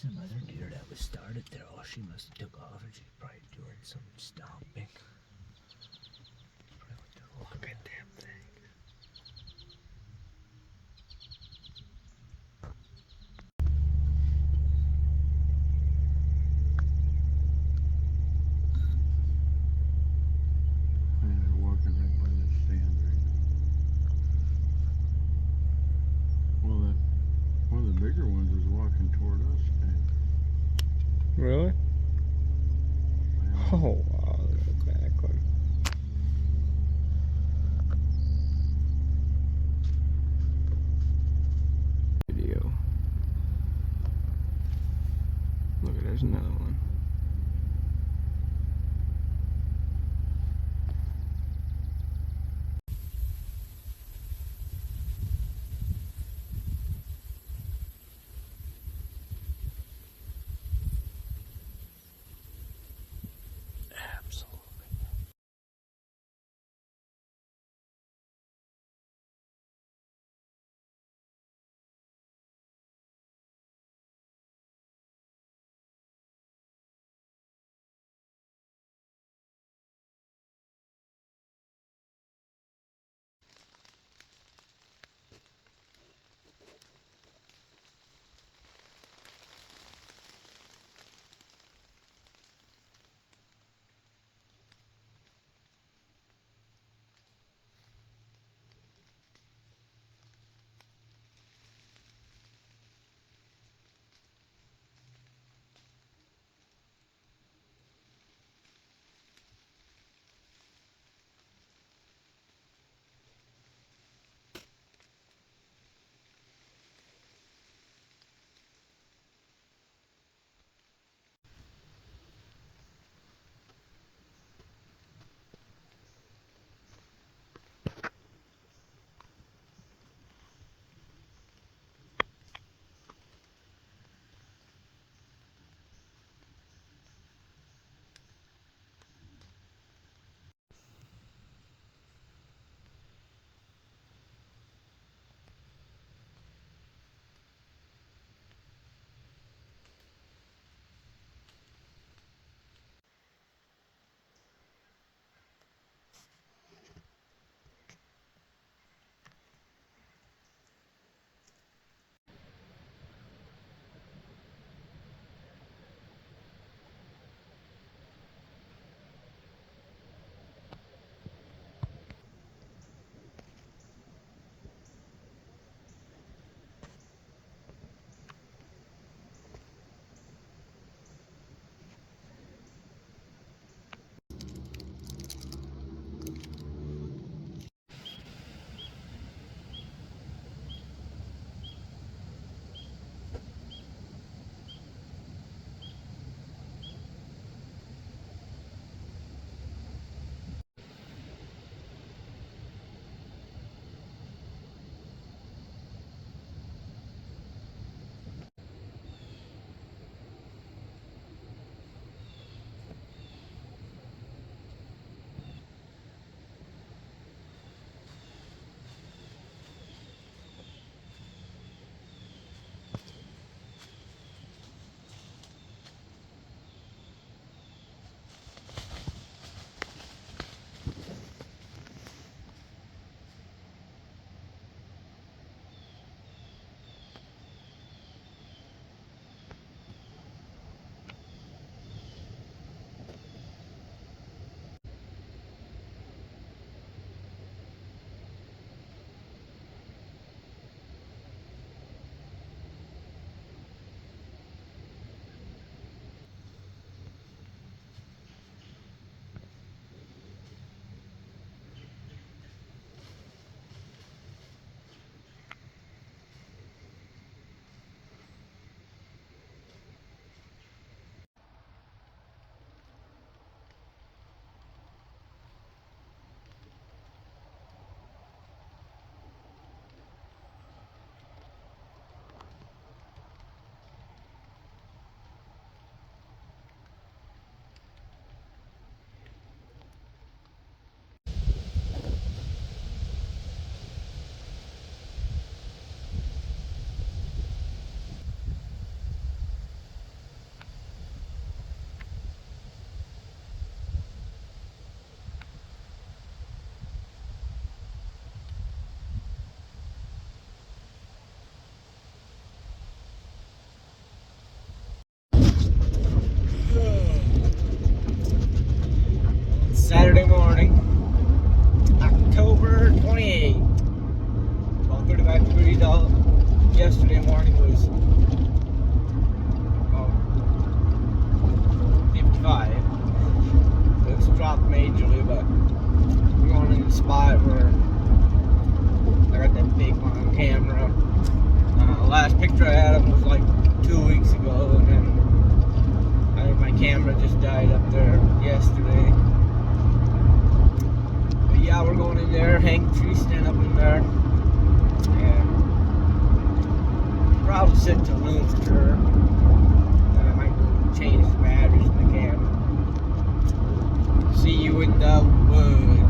Some other deer that was started there. Oh, she must have took off and she's probably doing some stomping. Look at them things. And they're walking right by this stand right now. Well, one of the bigger ones is walking toward us, man. Really? Yeah. Oh, wow, look back. Saturday morning, October 28th, 12:35 degrees out. Yesterday morning was about 55. It's dropped majorly, but we're going in the spot where I got that big one on camera. The last picture I had of him was like 2 weeks ago, and then I think my camera just died up there yesterday. But yeah, we're going in there, hang the tree stand up in there, and probably sit till noon for sure. Then I might go change the batteries in the camera. See you in the woods.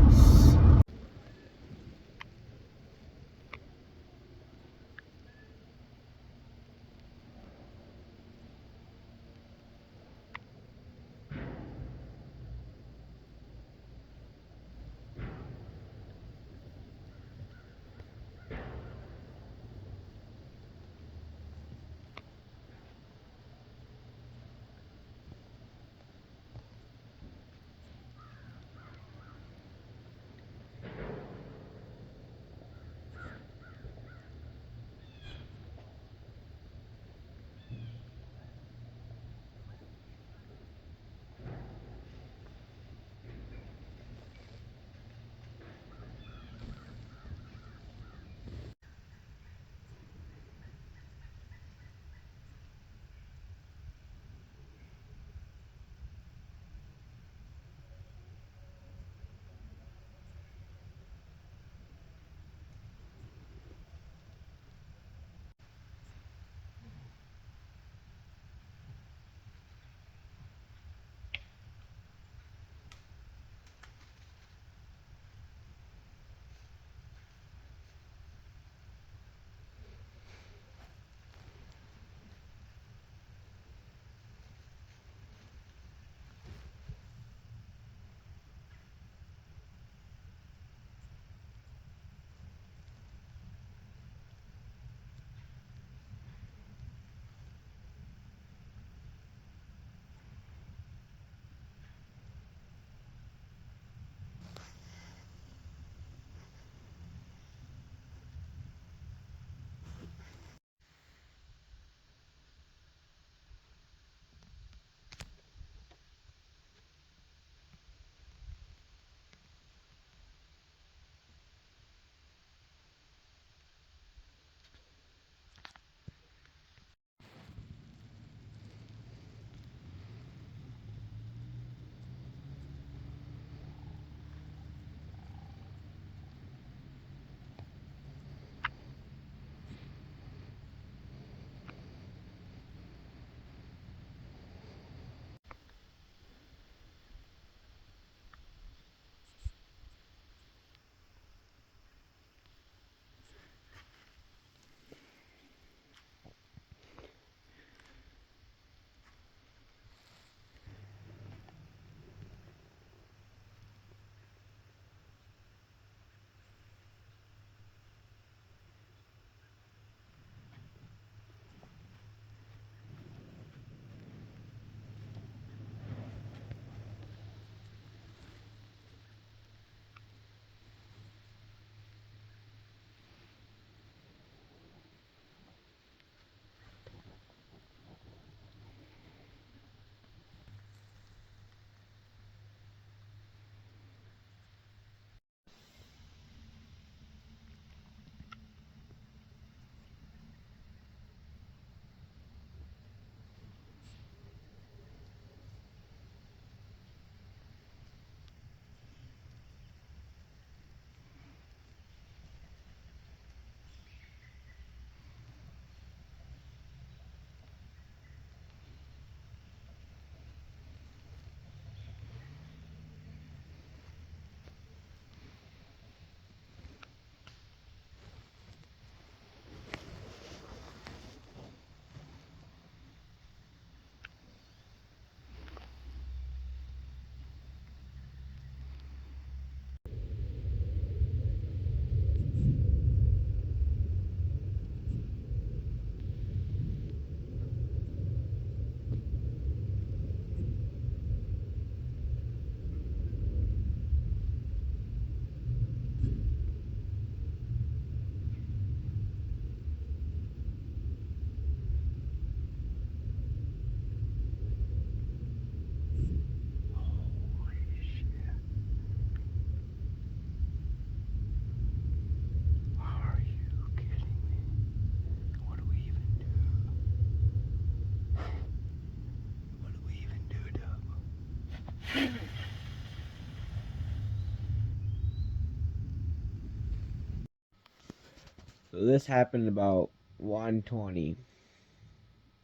So this happened about 1:20.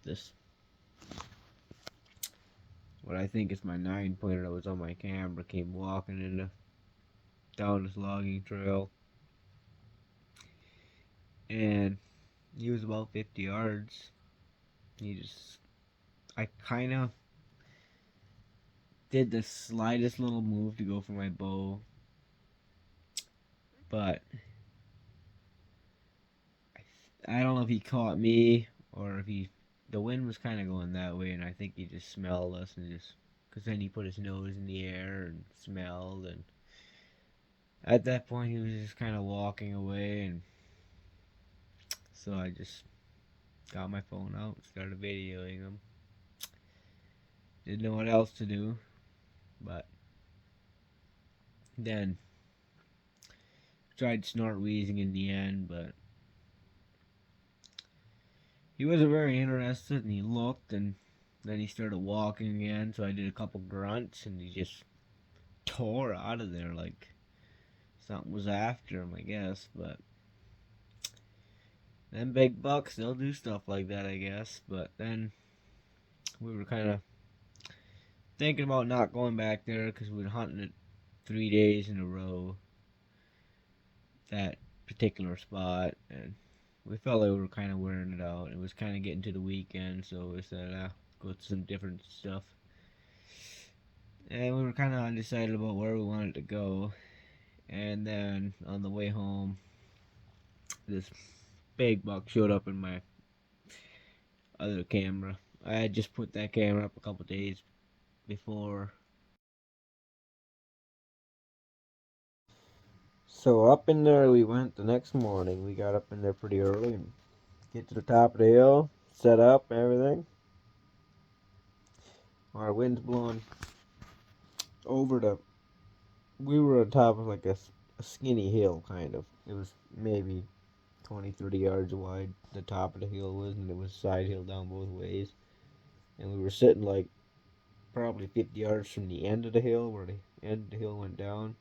This, what I think is my 9-pointer that was on my camera, came walking down this logging trail, and he was about 50 yards. I kind of did the slightest little move to go for my bow, but I don't know if he caught me or if the wind was kind of going that way, and I think he just smelled us because then he put his nose in the air and smelled, and at that point he was just kind of walking away, and so I just got my phone out, started videoing him. Didn't know what else to do, but then tried snort wheezing in the end, but he wasn't very interested, and he looked, and then he started walking again, so I did a couple grunts, and he just tore out of there like something was after him, I guess. But them big bucks, they'll do stuff like that, I guess. But then we were kind of thinking about not going back there because we were hunting it 3 days in a row, that particular spot, and we felt like we were kind of wearing it out. It was kind of getting to the weekend, so we said, go to some different stuff. And we were kind of undecided about where we wanted to go. And then on the way home, this big buck showed up in my other camera. I had just put that camera up a couple days before. So up in there we went the next morning. We got up in there pretty early and get to the top of the hill, set up everything. Our wind's blowing over we were on top of like a skinny hill, kind of. It was maybe 20, 30 yards wide, the top of the hill was, and it was side hill down both ways. And we were sitting like probably 50 yards from the end of the hill, where the end of the hill went down.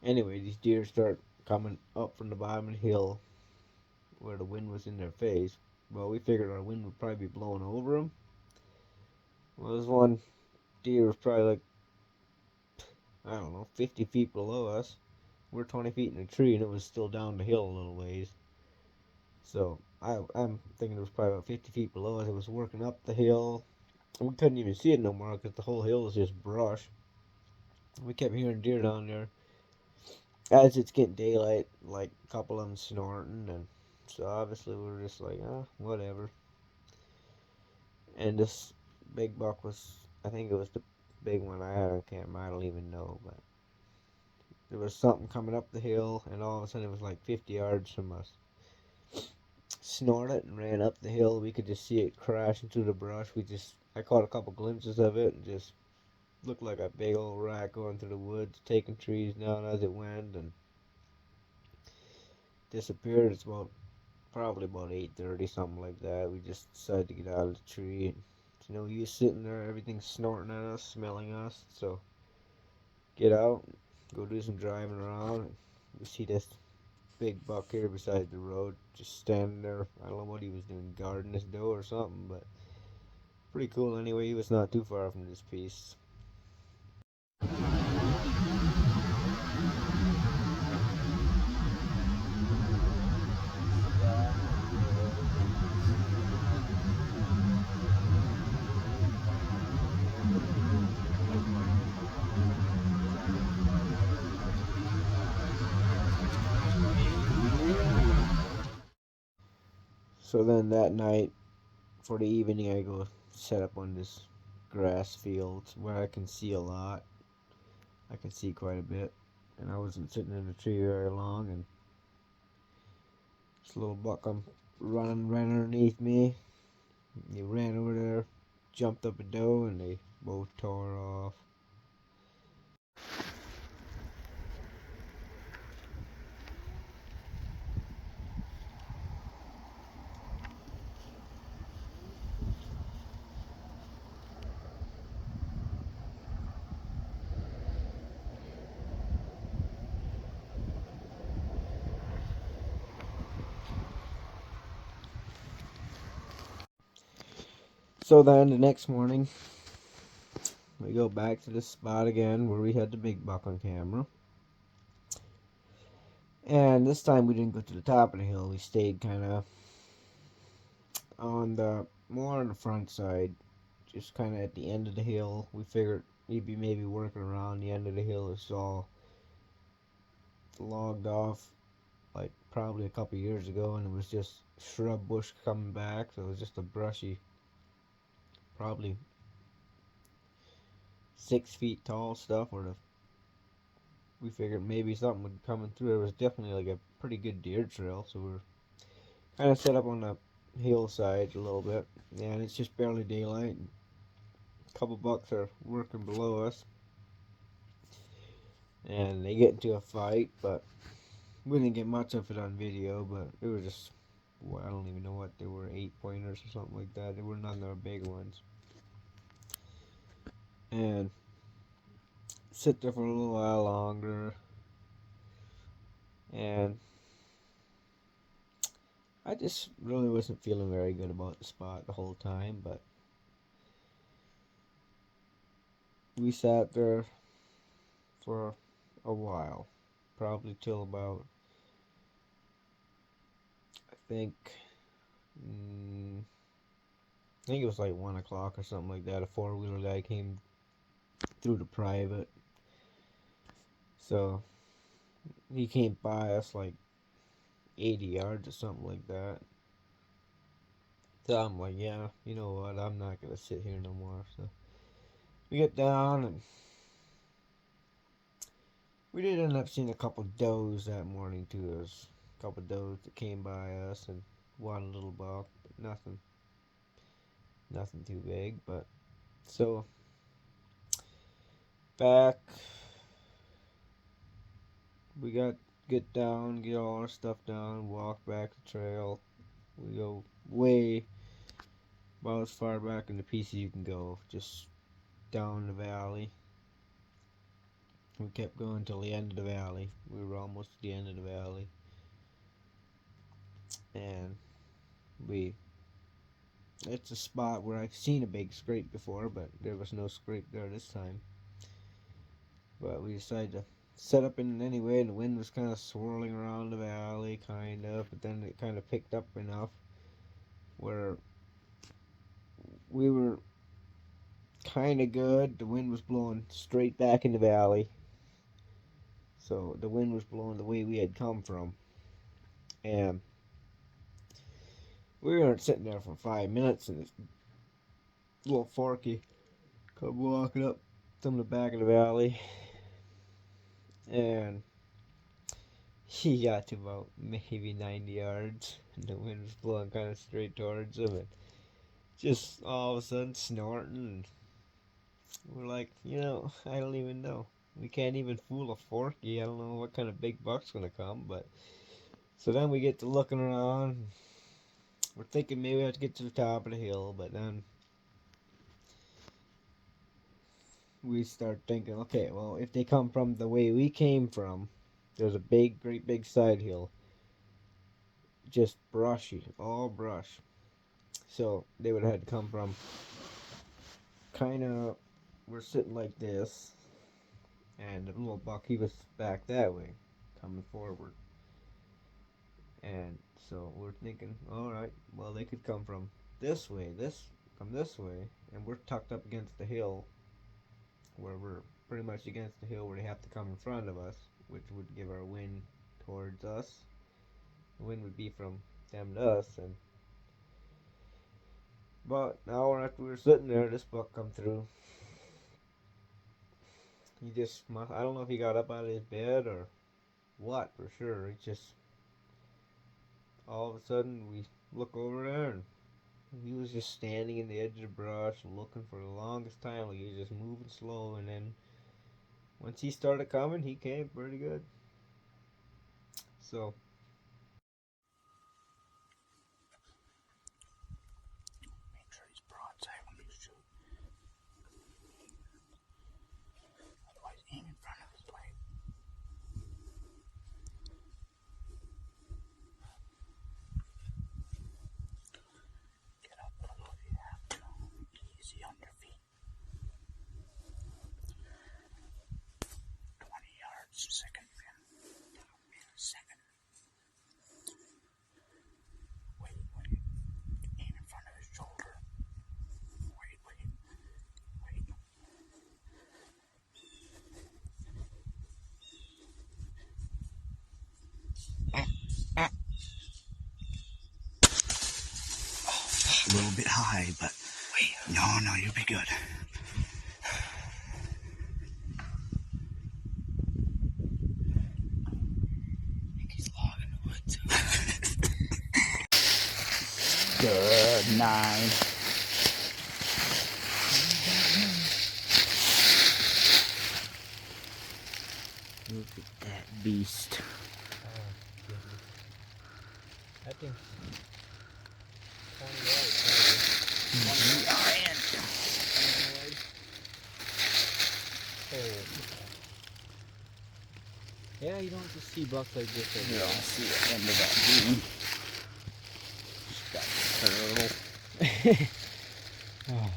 Anyway, these deer start coming up from the bottom of the hill where the wind was in their face. Well, we figured our wind would probably be blowing over them. Well, this one deer was probably like, I don't know, 50 feet below us. We're 20 feet in a tree, and it was still down the hill a little ways. So I'm thinking it was probably about 50 feet below us. It was working up the hill. We couldn't even see it no more because the whole hill was just brush. We kept hearing deer down there. As it's getting daylight, like a couple of them snorting, and so obviously we were just like, whatever. And this big buck was, I think it was the big one I had on camera. I don't even know, but there was something coming up the hill, and all of a sudden it was like 50 yards from us. Snorted and ran up the hill. We could just see it crashing through the brush. I caught a couple glimpses of it, and just looked like a big old rat going through the woods, taking trees down as it went, and disappeared. It's probably about 8:30, something like that. We just decided to get out of the tree. And, he was sitting there, everything's snorting at us, smelling us. So get out, go do some driving around. And we see this big buck here beside the road, just standing there. I don't know what he was doing, guarding his doe or something, but pretty cool anyway. He was not too far from this piece. So then that night, for the evening, I go set up on this grass field where I can see a lot. I can see quite a bit. And I wasn't sitting in the tree very long, and this little buck come running right underneath me. He ran over there, jumped up a doe, and they both tore off. So then the next morning, we go back to the spot again where we had the big buck on camera. And this time we didn't go to the top of the hill. We stayed kind of on the more on the front side, just kind of at the end of the hill. We figured he'd be maybe working around the end of the hill. It's all logged off, like probably a couple years ago, and it was just shrub bush coming back. So it was just a brushy, probably 6 feet tall stuff. We figured maybe something would coming through. It was definitely like a pretty good deer trail, so we're kind of set up on the hillside a little bit, and it's just barely daylight. A couple bucks are working below us, and they get into a fight, but we didn't get much of it on video. But it was just, well, I don't even know what they were, 8 pointers or something like that. They were none of our big ones, and sit there for a little while longer, and I just really wasn't feeling very good about the spot the whole time. But we sat there for a while, probably till about, I think, I think it was like 1 o'clock or something like that. A four-wheeler guy came through the private, so he came by us like 80 yards or something like that. So I'm like, yeah, you know what? I'm not gonna sit here no more. So we get down, and we did end up seeing a couple does that morning too. There was a couple does that came by us and one little buck, but nothing too big. But so back, we got get down, get all our stuff down, walk back the trail. We go way about as far back in the pieces you can go, just down the valley. We kept going till the end of the valley. We were almost at the end of the valley, and we it's a spot where I've seen a big scrape before, but there was no scrape there this time. But we decided to set up in it anyway, and the wind was kind of swirling around the valley, kind of, but then it kind of picked up enough where we were kind of good. The wind was blowing straight back in the valley, so the wind was blowing the way we had come from, and we weren't sitting there for 5 minutes, and this little forky come walking up from the back of the valley, and he got to about maybe 90 yards, and the wind was blowing kind of straight towards him, and just all of a sudden snorting, and we're like, I don't even know. We can't even fool a forky. I don't know what kind of big buck's gonna come, but so then we get to looking around. We're thinking maybe we have to get to the top of the hill, but then we start thinking, okay, well, if they come from the way we came from, there's a great big side hill, just brushy, all brush. So they would have had to come from kind of, we're sitting like this, and the little buck, he was back that way, coming forward. And so we're thinking, all right, well, they could come from this way, and we're tucked up against the hill, where we're pretty much against the hill where they have to come in front of us, which would give our wind towards us. The wind would be from them to us, and about an hour after we were sitting there, this buck come through. He just, I don't know if he got up out of his bed or what for sure. He just, all of a sudden, we look over there, and he was just standing in the edge of the brush looking for the longest time. Like he was just moving slow, and then once he started coming, he came pretty good. So Make sure he's broadside when you shoot. Otherwise, aim in front of his leg. Get up a little if you have to. no, you'll be good. I think he's logging the woods. Good, 9. Look at that beast. I think yeah, you don't just see bucks like this every Here, I'll day. see the end of that beam. Got turtle. Oh,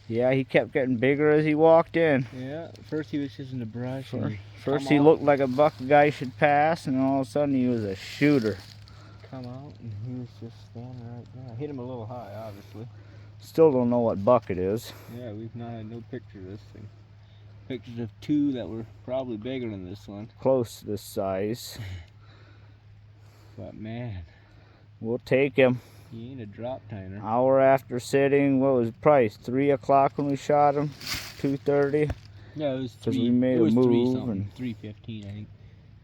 Yeah, he kept getting bigger as he walked in. yeah, first he was just in the brush. and First come he out- looked like a buck a guy should pass, and all of a sudden he was a shooter. Come out, and he was just standing right there. I hit him a little high, obviously. Still don't know what buck it is. Yeah, we've not had no picture of this thing. Pictures of 2 that were probably bigger than this one. Close to this size. But man, We'll take him. he ain't a drop tiner. Hour after sitting, what was the price? 3 o'clock when we shot him? 2:30? Yeah, it was 'Cause 3. we made it a was 3 move something, and- 3:15, I think.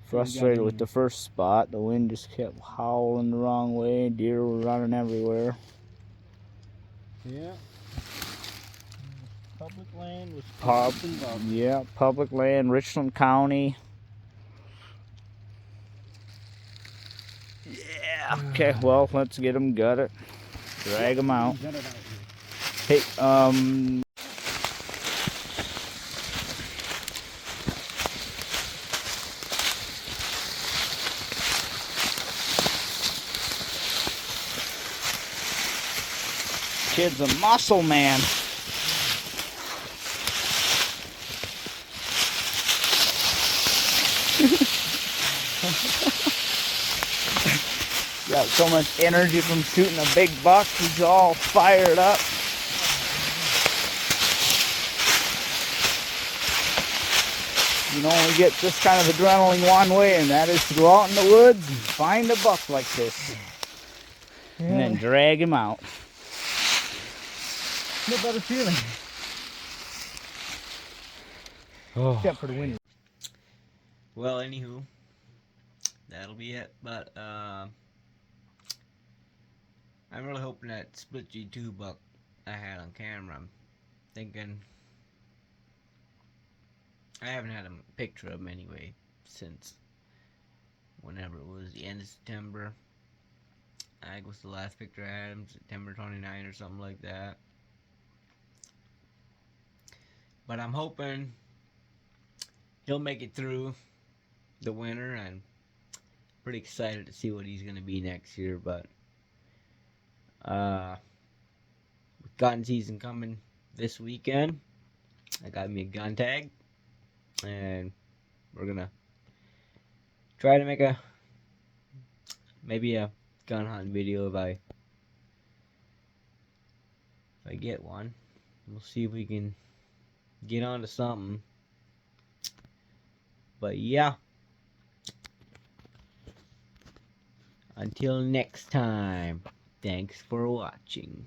Frustrated in with the first spot. The wind just kept howling the wrong way. Deer were running everywhere. Yeah. Public land was Pub, and bucks. yeah, public land, Richland County. Yeah. Okay, well, let's get him gutted. Drag him out. Got it out here. Hey, kid's a muscle man. Got so much energy from shooting a big buck, he's all fired up. You can only get this kind of adrenaline one way, and that is to go out in the woods and find a buck like this. And then drag him out. No better feeling. Oh. Except for the wind. Well, anywho, that'll be it. But I'm really hoping that split G2 buck I had on camera. I'm thinking I haven't had a picture of him anyway since whenever it was the end of September. I think it was the last picture I had him, September 29 or something like that. But I'm hoping he'll make it through the winter, and pretty excited to see what he's gonna be next year. But with gun season coming this weekend, I got me a gun tag, and we're gonna try to make maybe a gun hunting video if I get one. We'll see if we can get onto something. But yeah, until next time, thanks for watching.